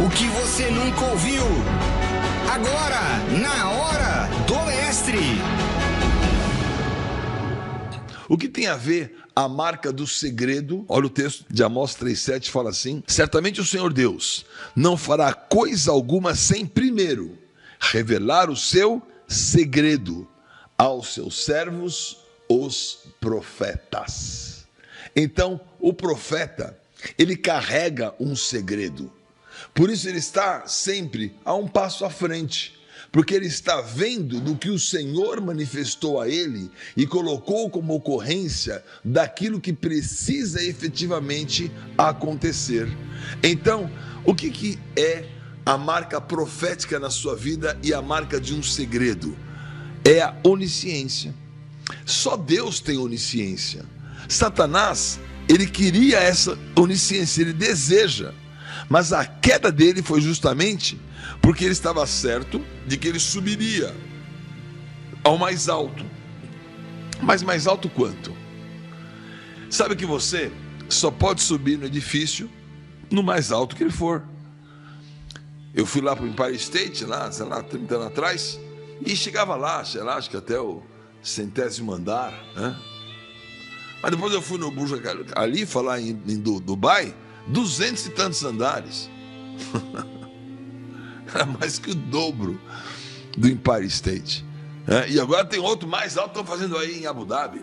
O que você nunca ouviu. Agora, na hora do mestre. O que tem a ver a marca do segredo? Olha o texto de Amós 3,7 fala assim: certamente o Senhor Deus não fará coisa alguma sem primeiro revelar o seu segredo aos seus servos, os profetas. Então, o profeta, ele carrega um segredo. Por isso ele está sempre a um passo à frente, porque ele está vendo do que o Senhor manifestou a ele e colocou como ocorrência daquilo que precisa efetivamente acontecer. Então, o que é a marca profética na sua vida e a marca de um segredo? É a onisciência. Só Deus tem onisciência. Satanás, ele queria essa onisciência, ele deseja. Mas a queda dele foi justamente porque ele estava certo de que ele subiria ao mais alto. Mas mais alto quanto? Sabe que você só pode subir no edifício no mais alto que ele for. Eu fui lá para o Empire State, lá, sei lá, 30 anos atrás, e chegava lá, sei lá, acho que até o 100º andar, né? Mas depois eu fui no Burj Ali, falar em Dubai, 200 e tantos andares. Era mais que o dobro do Empire State. E agora tem outro mais alto, estão fazendo aí em Abu Dhabi.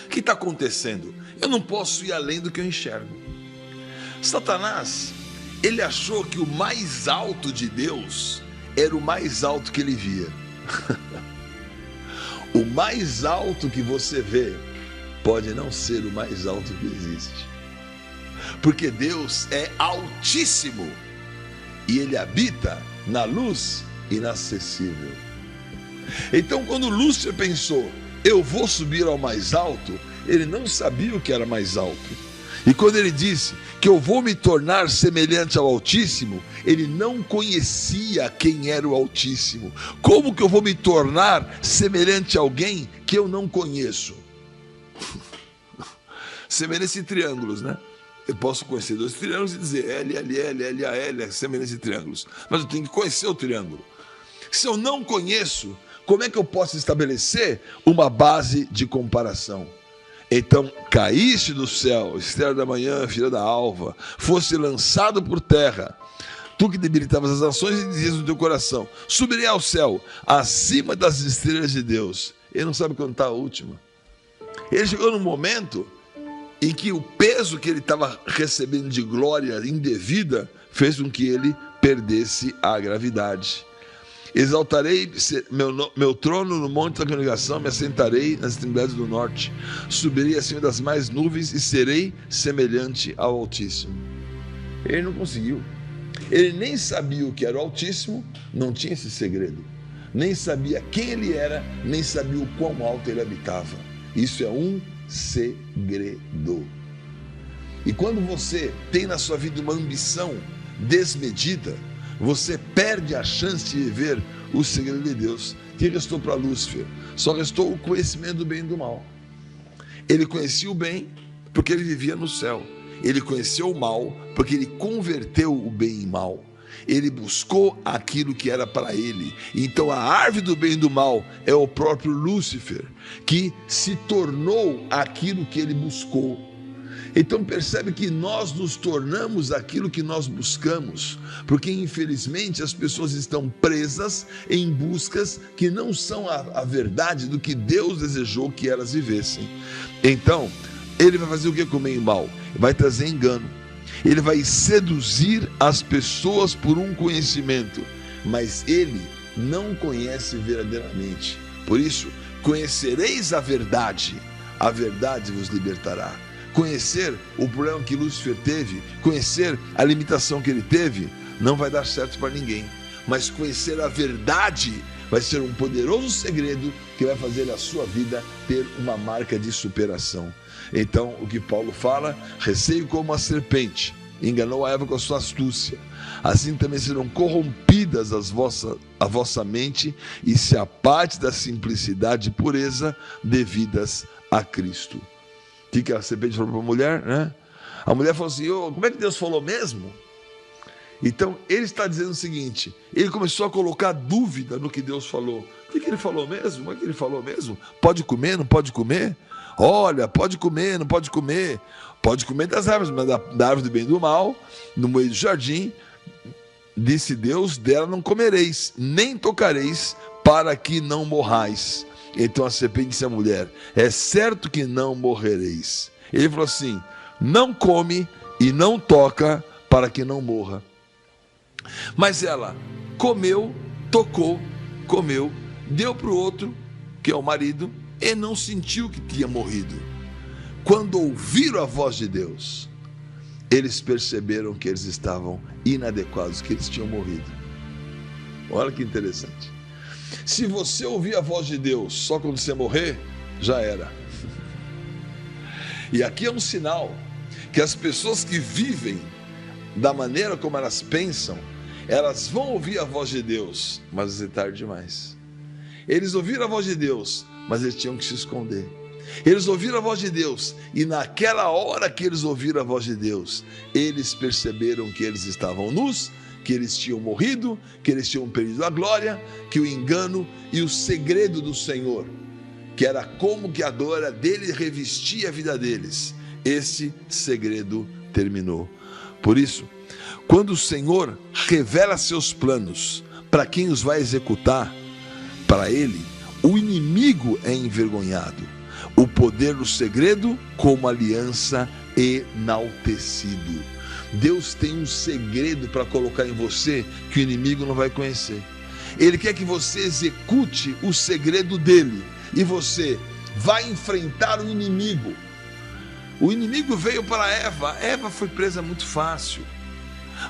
O que está acontecendo? Eu não posso ir além do que eu enxergo. Satanás, ele achou que o mais alto de Deus era o mais alto que ele via. O mais alto que você vê pode não ser o mais alto que existe. Porque Deus é altíssimo e ele habita na luz inacessível. Então, quando Lúcifer pensou, eu vou subir ao mais alto, ele não sabia o que era mais alto. E quando ele disse que eu vou me tornar semelhante ao Altíssimo, ele não conhecia quem era o Altíssimo. Como que eu vou me tornar semelhante a alguém que eu não conheço? Semelhança em triângulos, né? Eu posso conhecer 2 triângulos e dizer L, L, L, L, A, L, é semelhança em triângulos. Mas eu tenho que conhecer o triângulo. Se eu não conheço, como é que eu posso estabelecer uma base de comparação? Então, caíste do céu, estrela da manhã, filha da alva, fosse lançado por terra, tu que debilitavas as nações e dizias no teu coração, subirei ao céu, acima das estrelas de Deus. Ele não sabe quando está a última. Ele chegou num momento em que o peso que ele estava recebendo de glória indevida fez com que ele perdesse a gravidade. Exaltarei meu trono no monte da congregação, me assentarei nas extremidades do norte, subirei acima das mais nuvens e serei semelhante ao Altíssimo. Ele não conseguiu. Ele nem sabia o que era o Altíssimo, não tinha esse segredo. Nem sabia quem ele era, nem sabia o quão alto ele habitava. Isso é um segredo. E quando você tem na sua vida uma ambição desmedida, você perde a chance de viver o segredo de Deus. O que restou para Lúcifer? Só restou o conhecimento do bem e do mal. Ele conhecia o bem porque ele vivia no céu. Ele conheceu o mal porque ele converteu o bem em mal. Ele buscou aquilo que era para ele. Então a árvore do bem e do mal é o próprio Lúcifer, que se tornou aquilo que ele buscou. Então percebe que nós nos tornamos aquilo que nós buscamos, porque infelizmente as pessoas estão presas em buscas que não são a verdade do que Deus desejou que elas vivessem. Então ele vai fazer o que com o bem e o mal? Vai trazer engano. Ele vai seduzir as pessoas por um conhecimento, mas ele não conhece verdadeiramente. Por isso, conhecereis a verdade vos libertará. Conhecer o problema que Lúcifer teve, conhecer a limitação que ele teve, não vai dar certo para ninguém. Mas conhecer a verdade vai ser um poderoso segredo que vai fazer a sua vida ter uma marca de superação. Então, o que Paulo fala, receio como a serpente, enganou a Eva com a sua astúcia. Assim também serão corrompidas a vossa mente e se aparte da simplicidade e pureza devidas a Cristo. O que a serpente falou para a mulher, né? A mulher falou assim, como é que Deus falou mesmo? Então, ele está dizendo o seguinte, ele começou a colocar dúvida no que Deus falou. O que ele falou mesmo? O que ele falou mesmo? Pode comer, não pode comer? Olha, pode comer, não pode comer. Pode comer das árvores, mas da árvore do bem e do mal, no meio do jardim, disse Deus, dela não comereis, nem tocareis, para que não morrais. Então a serpente disse à mulher, é certo que não morrereis. Ele falou assim, não come e não toca, para que não morra. Mas ela comeu, tocou, comeu, deu para o outro, que é o marido, e não sentiu que tinha morrido. Quando ouviram a voz de Deus, eles perceberam que eles estavam inadequados, que eles tinham morrido. Olha que interessante. Se você ouvir a voz de Deus só quando você morrer, já era. E aqui é um sinal que as pessoas que vivem da maneira como elas pensam, elas vão ouvir a voz de Deus, mas é tarde demais. Eles ouviram a voz de Deus, mas eles tinham que se esconder. Eles ouviram a voz de Deus, e naquela hora que eles ouviram a voz de Deus, eles perceberam que eles estavam nus, que eles tinham morrido, que eles tinham perdido a glória, que o engano e o segredo do Senhor, que era como que a glória dele revestia a vida deles, esse segredo terminou. Por isso, quando o Senhor revela seus planos para quem os vai executar, para ele, o inimigo é envergonhado, o poder do segredo como aliança enaltecido. Deus tem um segredo para colocar em você que o inimigo não vai conhecer. Ele quer que você execute o segredo dele e você vai enfrentar o inimigo. O inimigo veio para Eva foi presa muito fácil.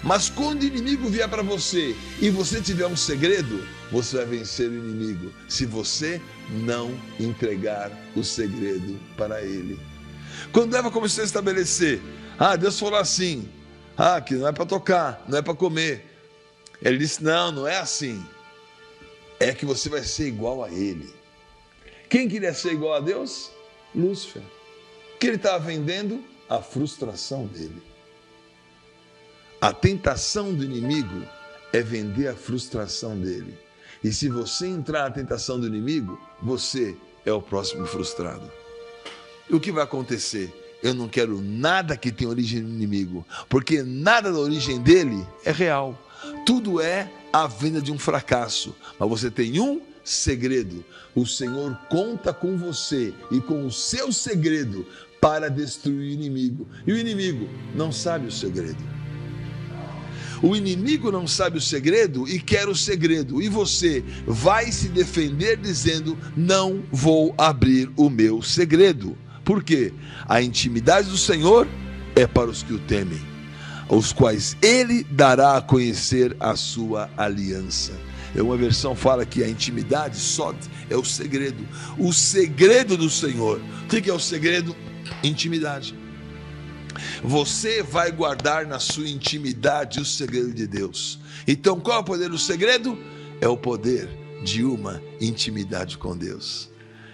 Mas quando o inimigo vier para você e você tiver um segredo, você vai vencer o inimigo, se você não entregar o segredo para ele. Quando Eva começou a estabelecer, Deus falou assim, que não é para tocar, não é para comer. Ele disse, não é assim. É que você vai ser igual a ele. Quem queria ser igual a Deus? Lúcifer. O que ele estava vendendo? A frustração dele. A tentação do inimigo é vender a frustração dele. E se você entrar na tentação do inimigo, você é o próximo frustrado. E o que vai acontecer? Eu não quero nada que tenha origem no inimigo, porque nada da origem dele é real. Tudo é a venda de um fracasso. Mas você tem um segredo. O Senhor conta com você e com o seu segredo para destruir o inimigo. E o inimigo não sabe o segredo. O inimigo não sabe o segredo e quer o segredo. E você vai se defender dizendo, não vou abrir o meu segredo. Por quê? A intimidade do Senhor é para os que o temem, os quais ele dará a conhecer a sua aliança. Uma versão fala que a intimidade só é o segredo do Senhor. O que é o segredo? Intimidade. Você vai guardar na sua intimidade o segredo de Deus. Então qual é o poder do segredo? É o poder de uma intimidade com Deus.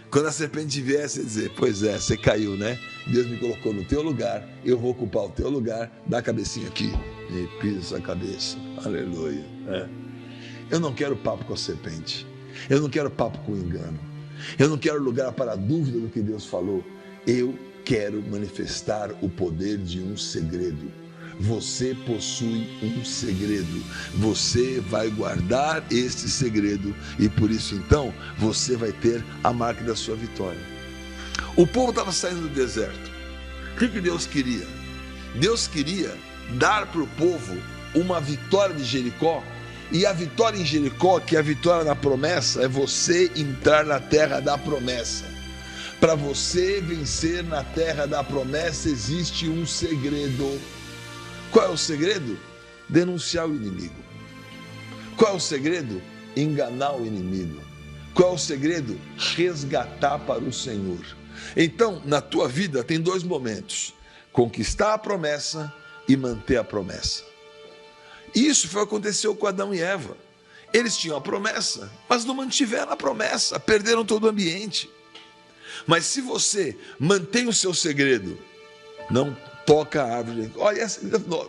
Quando a serpente viesse dizer, pois é, você caiu, né? Deus me colocou no teu lugar, eu vou ocupar o teu lugar, dá a cabecinha aqui, e pisa a cabeça, aleluia. Eu não quero papo com a serpente, eu não quero papo com o engano, eu não quero lugar para a dúvida do que Deus falou, eu quero manifestar o poder de um segredo. Você possui um segredo, você vai guardar este segredo e por isso então você vai ter a marca da sua vitória. O povo estava saindo do deserto. O que Deus queria? Deus queria dar para o povo uma vitória de Jericó, e a vitória em Jericó, que é a vitória na promessa, é você entrar na terra da promessa. Para você vencer na terra da promessa existe um segredo. Qual é o segredo? Denunciar o inimigo. Qual é o segredo? Enganar o inimigo. Qual é o segredo? Resgatar para o Senhor. Então, na tua vida tem dois momentos: conquistar a promessa e manter a promessa. Isso foi o que aconteceu com Adão e Eva. Eles tinham a promessa, mas não mantiveram a promessa, perderam todo o ambiente. Mas se você mantém o seu segredo, não toca a árvore, olha, essa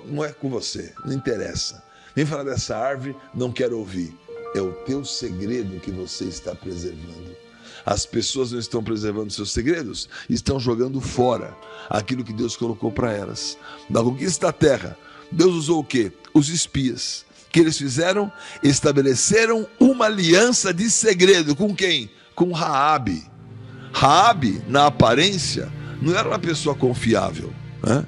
não é com você, não interessa. Vem falar dessa árvore, não quero ouvir. É o teu segredo que você está preservando. As pessoas não estão preservando seus segredos, estão jogando fora aquilo que Deus colocou para elas. Na conquista da terra, Deus usou o quê? Os espias. O que eles fizeram? Estabeleceram uma aliança de segredo. Com quem? Com Raabe. Raabe, na aparência, não era uma pessoa confiável, né?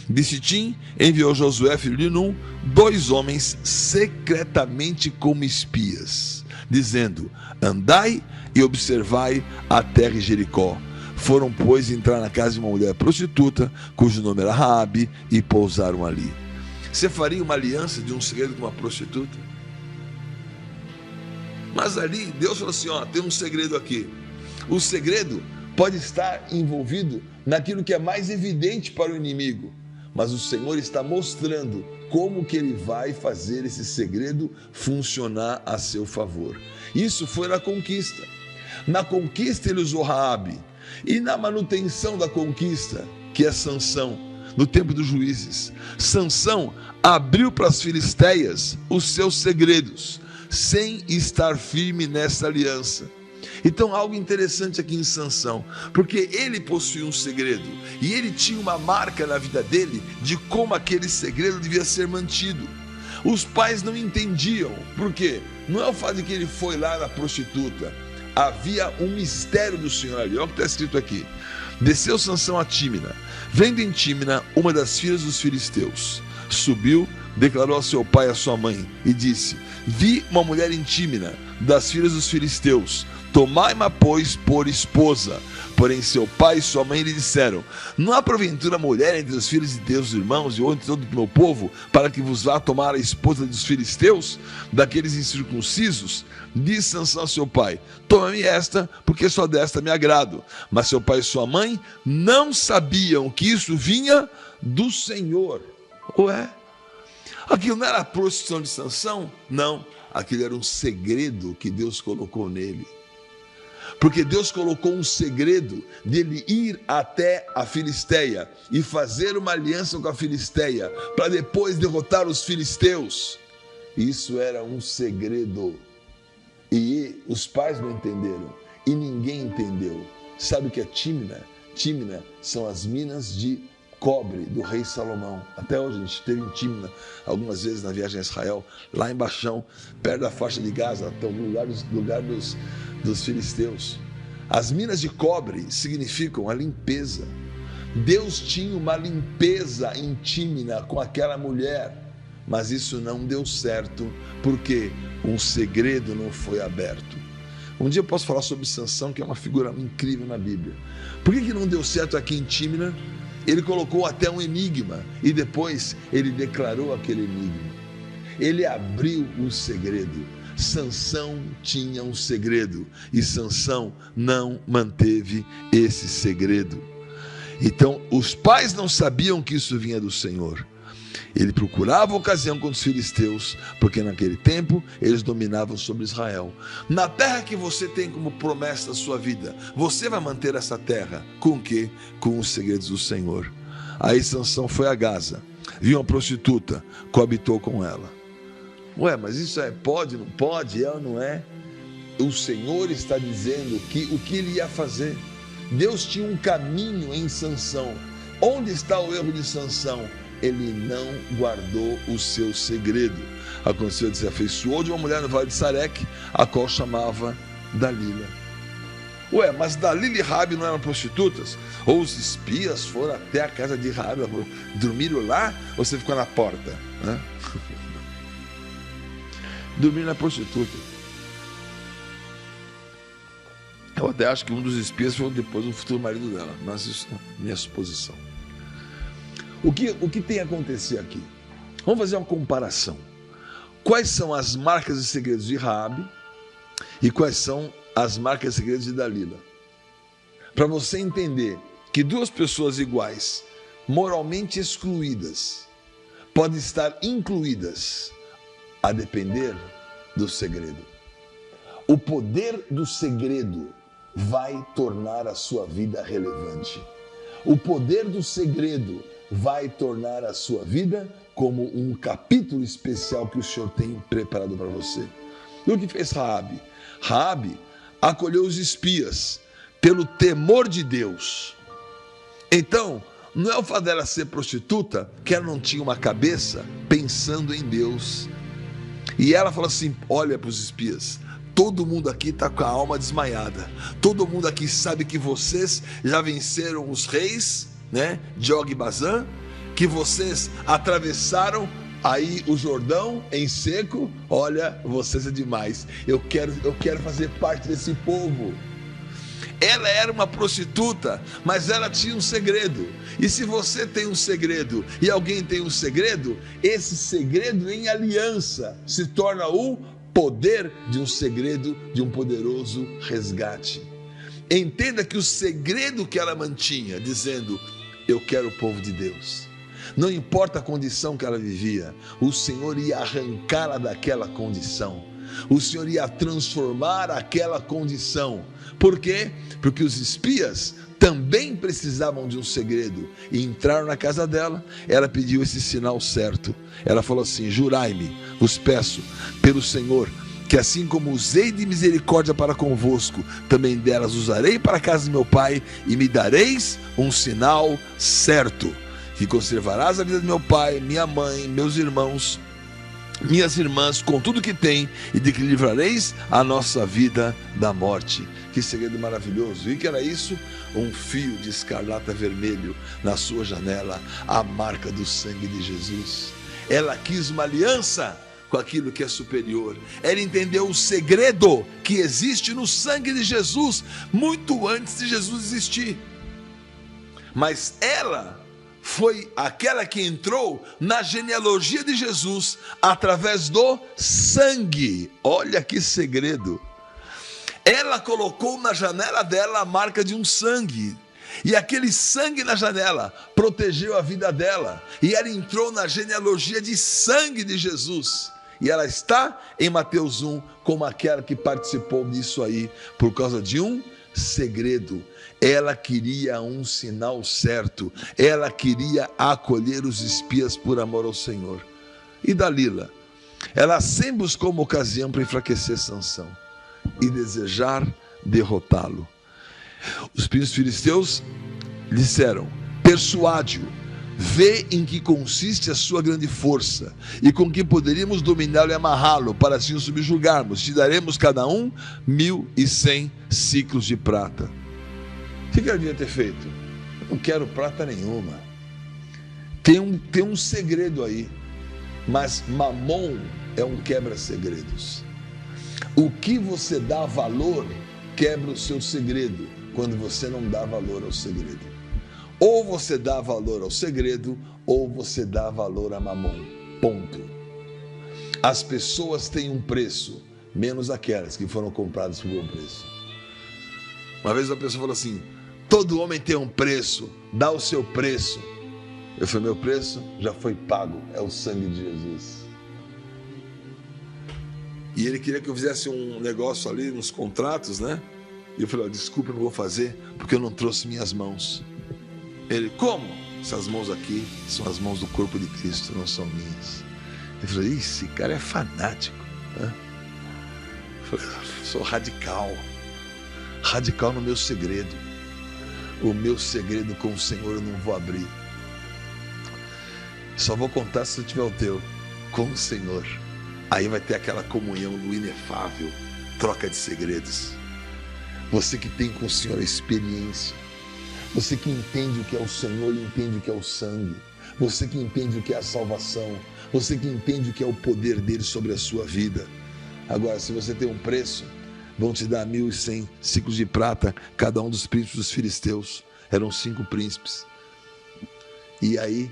De Sitim enviou Josué, filho de Num, 2 homens secretamente como espias, dizendo: andai e observai a terra de Jericó. Foram, pois, entrar na casa de uma mulher prostituta, cujo nome era Raabe, e pousaram ali. Você faria uma aliança de um segredo com uma prostituta? Mas ali Deus falou assim: ó, tem um segredo aqui. O segredo pode estar envolvido naquilo que é mais evidente para o inimigo, mas o Senhor está mostrando como que ele vai fazer esse segredo funcionar a seu favor. Isso foi na conquista. Na conquista ele usou Raabe, e na manutenção da conquista, que é Sansão, no tempo dos juízes, Sansão abriu para as filisteias os seus segredos, sem estar firme nessa aliança. Então, algo interessante aqui em Sansão, porque ele possuía um segredo, e ele tinha uma marca na vida dele de como aquele segredo devia ser mantido. Os pais não entendiam, por quê? Não é o fato de que ele foi lá na prostituta, havia um mistério do Senhor ali. Olha o que está escrito aqui: desceu Sansão a Tímina, vendo em Tímina uma das filhas dos filisteus, subiu, declarou a seu pai e a sua mãe, e disse: vi uma mulher em Tímina, das filhas dos filisteus, tomai-ma, pois, por esposa. Porém seu pai e sua mãe lhe disseram: não há porventura mulher entre os filhos de teus irmãos e entre todo o meu povo, para que vos vá tomar a esposa dos filisteus, daqueles incircuncisos? Disse Sansão a seu pai: toma-me esta, porque só desta me agrado. Mas seu pai e sua mãe não sabiam que isso vinha do Senhor. Ué? Aquilo não era a prostituição de Sansão? Não, aquilo era um segredo que Deus colocou nele. Porque Deus colocou um segredo dele ir até a Filisteia e fazer uma aliança com a Filisteia, para depois derrotar os filisteus. Isso era um segredo. E os pais não entenderam, e ninguém entendeu. Sabe o que é Tímina? Tímina são as minas de cobre do rei Salomão. Até hoje a gente esteve em Tímina algumas vezes na viagem a Israel, lá embaixo, perto da faixa de Gaza, até o lugar dos filisteus. As minas de cobre significam a limpeza. Deus tinha uma limpeza em Tímina com aquela mulher, mas isso não deu certo, porque um segredo não foi aberto. Um dia eu posso falar sobre Sansão, que é uma figura incrível na Bíblia. Por que não deu certo aqui em Tímina? Ele colocou até um enigma, e depois ele declarou aquele enigma. Ele abriu um segredo. Sansão tinha um segredo, e Sansão não manteve esse segredo. Então, os pais não sabiam que isso vinha do Senhor. Ele procurava ocasião com os filisteus, porque naquele tempo eles dominavam sobre Israel. Na terra que você tem como promessa da sua vida, você vai manter essa terra com o quê? Com os segredos do Senhor. Aí Sansão foi a Gaza, viu uma prostituta, coabitou com ela. Ué, mas isso pode, não pode, é ou não é? O Senhor está dizendo o que ele ia fazer. Deus tinha um caminho em Sansão. Onde está o erro de Sansão? Ele não guardou o seu segredo. Aconteceu de se afeiçoou de uma mulher no vale de Sareque, a qual chamava Dalila. Ué, mas Dalila e Raabe não eram prostitutas? Ou os espias foram até a casa de Raabe, dormiram lá, ou você ficou na porta? Né? Dormiram na prostituta. Eu até acho que um dos espias foi depois o futuro marido dela, mas isso é minha suposição. O que tem acontecido aqui? Vamos fazer uma comparação. Quais são as marcas e segredos de Raabe e quais são as marcas e segredos de Dalila? Para você entender que duas pessoas iguais, moralmente excluídas, podem estar incluídas a depender do segredo. O poder do segredo vai tornar a sua vida relevante. O poder do segredo vai tornar a sua vida como um capítulo especial que o Senhor tem preparado para você. E o que fez Raabe? Raabe acolheu os espias pelo temor de Deus. Então, não é o fato dela ser prostituta que ela não tinha uma cabeça pensando em Deus. E ela falou assim: olha para os espias, todo mundo aqui está com a alma desmaiada, todo mundo aqui sabe que vocês já venceram os reis, né, de Og e Bazã, que vocês atravessaram aí o Jordão em seco. Olha, vocês é demais, eu quero fazer parte desse povo. Ela era uma prostituta, mas ela tinha um segredo. E se você tem um segredo e alguém tem um segredo, esse segredo em aliança se torna o poder de um segredo, de um poderoso resgate. Entenda que o segredo que ela mantinha, dizendo: eu quero o povo de Deus, não importa a condição que ela vivia, o Senhor ia arrancá-la daquela condição, o Senhor ia transformar aquela condição. Por quê? Porque os espias também precisavam de um segredo e entraram na casa dela. Ela pediu esse sinal certo. Ela falou assim: jurai-me, vos peço pelo Senhor, que assim como usei de misericórdia para convosco, também delas usarei para a casa de meu pai, e me dareis um sinal certo, que conservarás a vida de meu pai, minha mãe, meus irmãos, minhas irmãs, com tudo que tem, e de que livrareis a nossa vida da morte. Que segredo maravilhoso! E que era isso? Um fio de escarlata vermelho na sua janela, a marca do sangue de Jesus. Ela quis uma aliança com aquilo que é superior. Ela entendeu o segredo que existe no sangue de Jesus, muito antes de Jesus existir. Mas ela foi aquela que entrou na genealogia de Jesus através do sangue. Olha que segredo! Ela colocou na janela dela a marca de um sangue, e aquele sangue na janela protegeu a vida dela, e ela entrou na genealogia de sangue de Jesus, e ela está em Mateus 1 como aquela que participou disso aí, por causa de um segredo. Ela queria um sinal certo, ela queria acolher os espias por amor ao Senhor. E Dalila, ela sempre buscou uma ocasião para enfraquecer Sansão e desejar derrotá-lo. Os príncipes filisteus disseram: persuade-o, vê em que consiste a sua grande força, e com que poderíamos dominá-lo e amarrá-lo, para assim o subjugarmos. Te daremos cada um 1.100 ciclos de prata. O que ela devia ter feito? Não quero prata nenhuma. Tem um segredo aí, mas Mamon é um quebra-segredos. O que você dá valor quebra o seu segredo quando você não dá valor ao segredo. Ou você dá valor ao segredo, ou você dá valor a Mamon. Ponto. As pessoas têm um preço, menos aquelas que foram compradas por bom preço. Uma vez uma pessoa falou assim: todo homem tem um preço, dá o seu preço. Eu falei: meu preço já foi pago, é o sangue de Jesus. E ele queria que eu fizesse um negócio ali, uns contratos, né? E eu falei: desculpa, eu não vou fazer, porque eu não trouxe minhas mãos. Ele: como? Essas mãos aqui são as mãos do corpo de Cristo, não são minhas. Eu falei: esse cara é fanático, né? Eu falei: sou radical no meu segredo. O meu segredo com o Senhor eu não vou abrir. Só vou contar se eu tiver o teu, com o Senhor. Aí vai ter aquela comunhão no inefável, troca de segredos. Você que tem com o Senhor a experiência, você que entende o que é o Senhor e entende o que é o sangue, você que entende o que é a salvação, você que entende o que é o poder dele sobre a sua vida. Agora, se você tem um preço, vão te dar 1.100 ciclos de prata, cada um dos príncipes dos filisteus. Eram 5 príncipes. E aí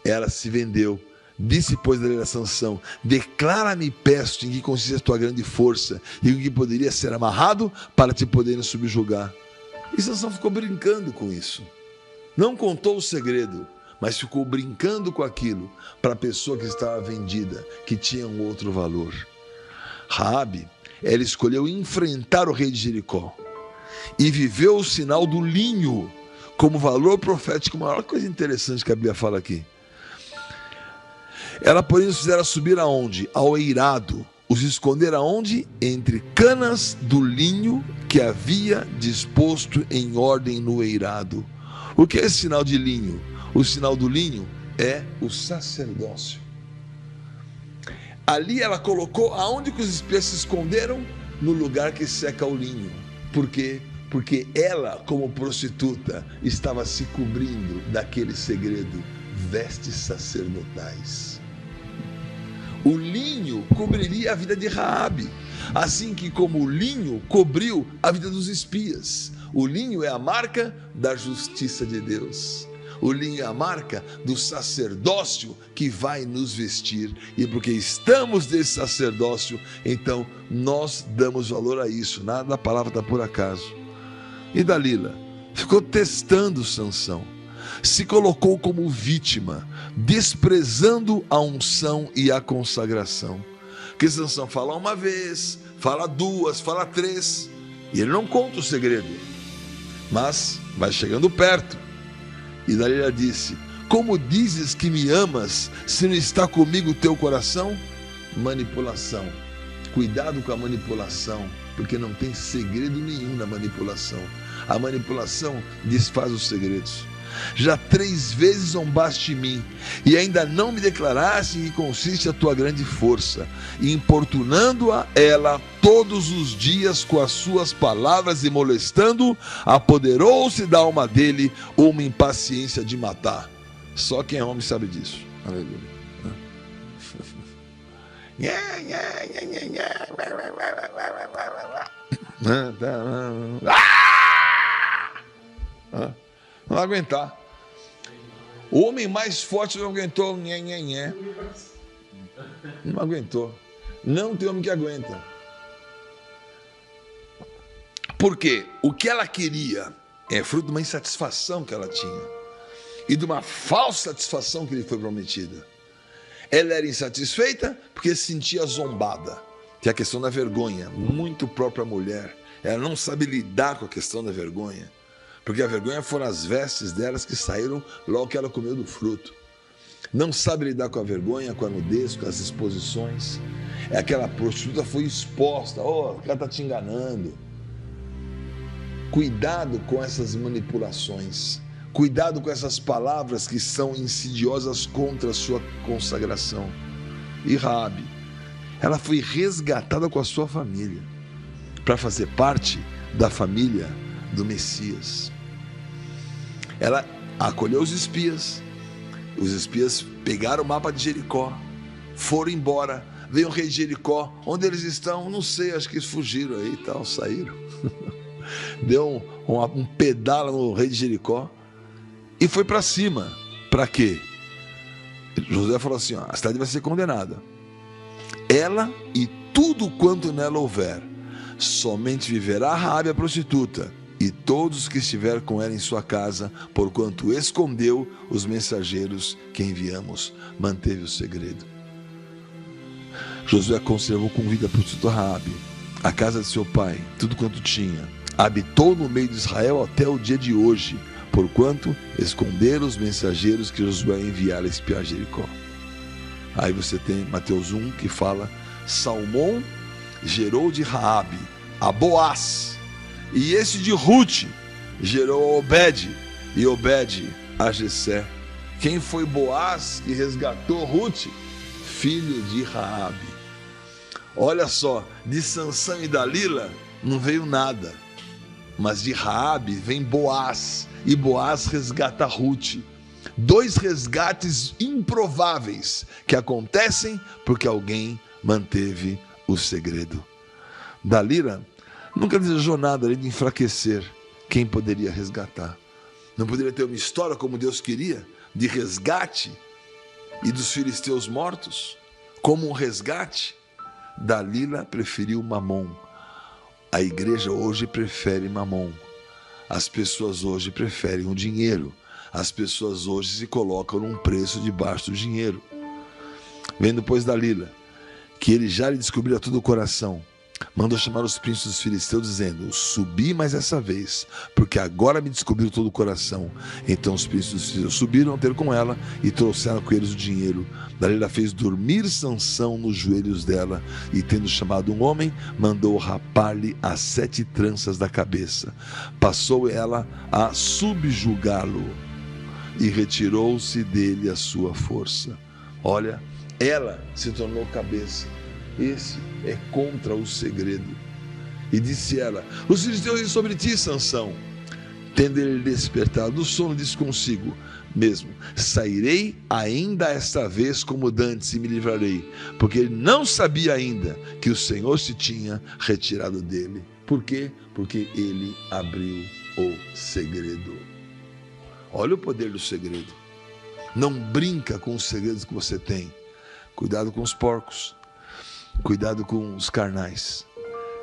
ela se vendeu. Disse, pois, a Sansão: declara-me, peço, em que consiste a tua grande força, e em que poderia ser amarrado para te poderem subjugar. E Sansão ficou brincando com isso. Não contou o segredo, mas ficou brincando com aquilo para a pessoa que estava vendida, que tinha um outro valor. Raabe, ela escolheu enfrentar o rei de Jericó e viveu o sinal do linho como valor profético maior. Olha que coisa interessante que a Bíblia fala aqui. Ela, porém, os fizera subir aonde? Ao eirado. Os esconder aonde? Entre canas do linho que havia disposto em ordem no eirado. O que é esse sinal de linho? O sinal do linho é o sacerdócio. Ali ela colocou aonde que os espias se esconderam? No lugar que seca o linho. Por quê? Porque ela, como prostituta, estava se cobrindo daquele segredo, vestes sacerdotais. O linho cobriria a vida de Raabe, assim que como o linho cobriu a vida dos espias. O linho é a marca da justiça de Deus. O linho é a marca do sacerdócio que vai nos vestir. E porque estamos desse sacerdócio, então nós damos valor a isso. Nada da palavra está por acaso. E Dalila ficou testando Sansão. Se colocou como vítima, desprezando a unção e a consagração. Que Sansão fala uma vez, fala duas, fala três, e ele não conta o segredo, mas vai chegando perto. E Dalila disse: como dizes que me amas, se não está comigo o teu coração? Manipulação. Cuidado com a manipulação, porque não tem segredo nenhum na manipulação. A manipulação desfaz os segredos. Já 3 vezes zombaste de mim, e ainda não me declaraste em que consiste a tua grande força, importunando-a ela todos os dias com as suas palavras e molestando, apoderou-se da alma dele uma impaciência de matar. Só quem é homem sabe disso. Aleluia. Não vai aguentar. O homem mais forte não aguentou. Não aguentou. Não tem homem que aguenta. Porque o que ela queria é fruto de uma insatisfação que ela tinha e de uma falsa satisfação que lhe foi prometida. Ela era insatisfeita porque se sentia zombada, que é a questão da vergonha, muito própria mulher. Ela não sabe lidar com a questão da vergonha, porque a vergonha foram as vestes delas que saíram logo que ela comeu do fruto. Não sabe lidar com a vergonha, com a nudez, com as exposições. É aquela prostituta foi exposta. O cara está te enganando. Cuidado com essas manipulações. Cuidado com essas palavras que são insidiosas contra a sua consagração. E Raabe, ela foi resgatada com a sua família para fazer parte da família do Messias. Ela acolheu os espias pegaram o mapa de Jericó, foram embora, veio o rei de Jericó, onde eles estão? Não sei, acho que eles fugiram aí e tal, saíram. Deu um pedala no rei de Jericó e foi para cima. Para quê? Josué falou assim: a cidade vai ser condenada, ela e tudo quanto nela houver, somente viverá Raabe a prostituta e todos que estiver com ela em sua casa, porquanto escondeu os mensageiros que enviamos, manteve o segredo. Josué conservou com vida a prostituta Raabe, a casa de seu pai, tudo quanto tinha. Habitou no meio de Israel até o dia de hoje, porquanto esconderam os mensageiros que Josué enviara a espiar Jericó. Aí você tem Mateus 1 que fala: Salmão gerou de Raabe a Boaz, e esse de Ruth gerou a Obed, e Obed a Jessé. Quem foi Boaz que resgatou Ruth? Filho de Raabe. Olha só, de Sansão e Dalila não veio nada, mas de Raabe vem Boaz, e Boaz resgata Ruth. 2 resgates improváveis que acontecem porque alguém manteve o segredo. Dalila nunca desejou nada além de enfraquecer quem poderia resgatar. Não poderia ter uma história como Deus queria, de resgate e dos filisteus mortos, como um resgate. Dalila preferiu Mamon. A igreja hoje prefere Mamon. As pessoas hoje preferem o dinheiro. As pessoas hoje se colocam num preço debaixo do dinheiro. Vendo, pois, Dalila, que ele já lhe descobrira todo o coração, mandou chamar os príncipes dos filisteus, dizendo: subi mais essa vez, porque agora me descobriu todo o coração. Então os príncipes dos filisteus subiram a ter com ela e trouxeram com eles o dinheiro. Dalila fez dormir Sansão nos joelhos dela, e tendo chamado um homem, mandou rapar-lhe as 7 tranças da cabeça. Passou ela a subjugá-lo, e retirou-se dele a sua força. Olha, ela se tornou cabeça. Esse é contra o segredo. E disse ela: os filisteus vêm sobre ti, Sansão. Tendo ele despertado do sono, disse consigo mesmo: sairei ainda esta vez como dantes e me livrarei, porque ele não sabia ainda que o Senhor se tinha retirado dele. Por quê? Porque ele abriu o segredo. Olha o poder do segredo. Não brinca com os segredos que você tem. Cuidado com os porcos. Cuidado com os carnais.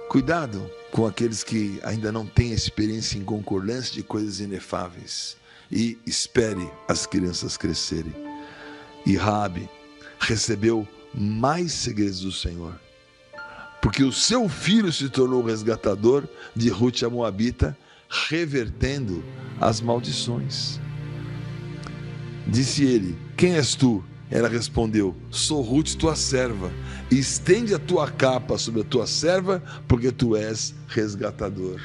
Cuidado com aqueles que ainda não têm experiência em concordância de coisas inefáveis. E espere as crianças crescerem. E Raabe recebeu mais segredos do Senhor, porque o seu filho se tornou o resgatador de Ruth a Moabita, revertendo as maldições. Disse ele: quem és tu? Ela respondeu: sou Ruth, tua serva. Estende a tua capa sobre a tua serva, porque tu és resgatador.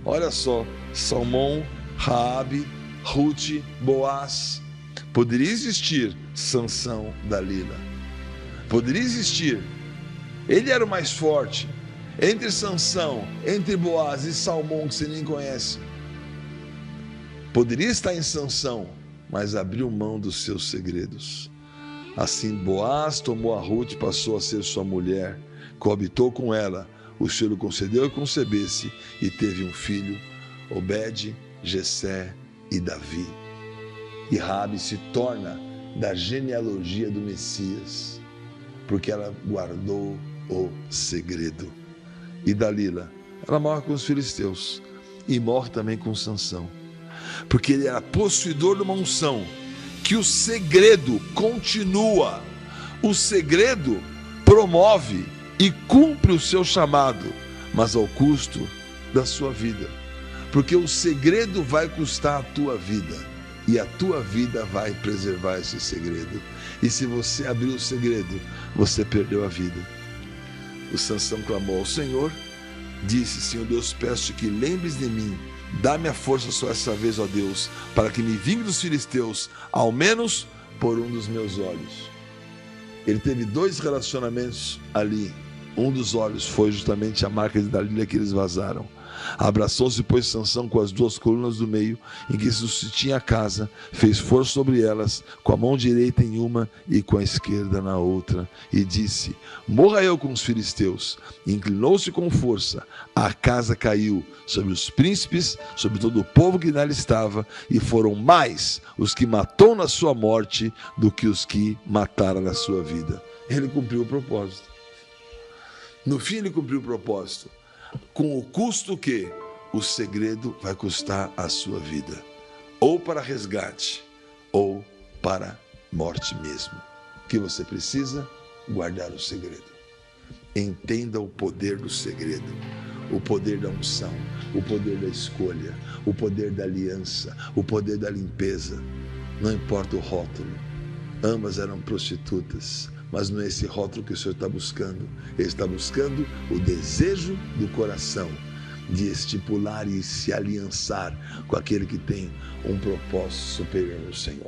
Olha só, Salmão, Raabe, Ruth, Boaz. Poderia existir Sansão, Dalila. Poderia existir. Ele era o mais forte. Entre Sansão, entre Boaz e Salmão, que você nem conhece. Poderia estar em Sansão, mas abriu mão dos seus segredos. Assim Boaz tomou a Ruth e passou a ser sua mulher, coabitou com ela. O Senhor lhe concedeu que concebesse, e teve um filho, Obed, Jessé e Davi. E Raabe se torna da genealogia do Messias, porque ela guardou o segredo. E Dalila, ela morre com os filisteus, e morre também com Sansão, porque ele era possuidor de uma unção, que o segredo continua, o segredo promove e cumpre o seu chamado, mas ao custo da sua vida, porque o segredo vai custar a tua vida, e a tua vida vai preservar esse segredo. E se você abrir o segredo, você perdeu a vida. O Sansão clamou ao Senhor, disse: Senhor Deus, peço-te que lembres de mim, dá-me a força só essa vez, ó Deus, para que me vingue dos filisteus, ao menos por um dos meus olhos. Ele teve 2 relacionamentos ali. Um dos olhos foi justamente a marca de Dalila que eles vazaram. Abraçou-se, pois, Sansão com as 2 colunas do meio, em que se sustinha a casa, fez força sobre elas, com a mão direita em uma e com a esquerda na outra, e disse: morra eu com os filisteus. Inclinou-se com força, a casa caiu sobre os príncipes, sobre todo o povo que nela estava, e foram mais os que matou na sua morte do que os que mataram na sua vida. Ele cumpriu o propósito. No fim, ele cumpriu o propósito, com o custo que o segredo vai custar a sua vida, ou para resgate, ou para morte mesmo. O que você precisa? Guardar o segredo. Entenda o poder do segredo, o poder da unção, o poder da escolha, o poder da aliança, o poder da limpeza. Não importa o rótulo, ambas eram prostitutas, mas não é esse rótulo que o Senhor está buscando. Ele está buscando o desejo do coração de estipular e se aliançar com aquele que tem um propósito superior no Senhor.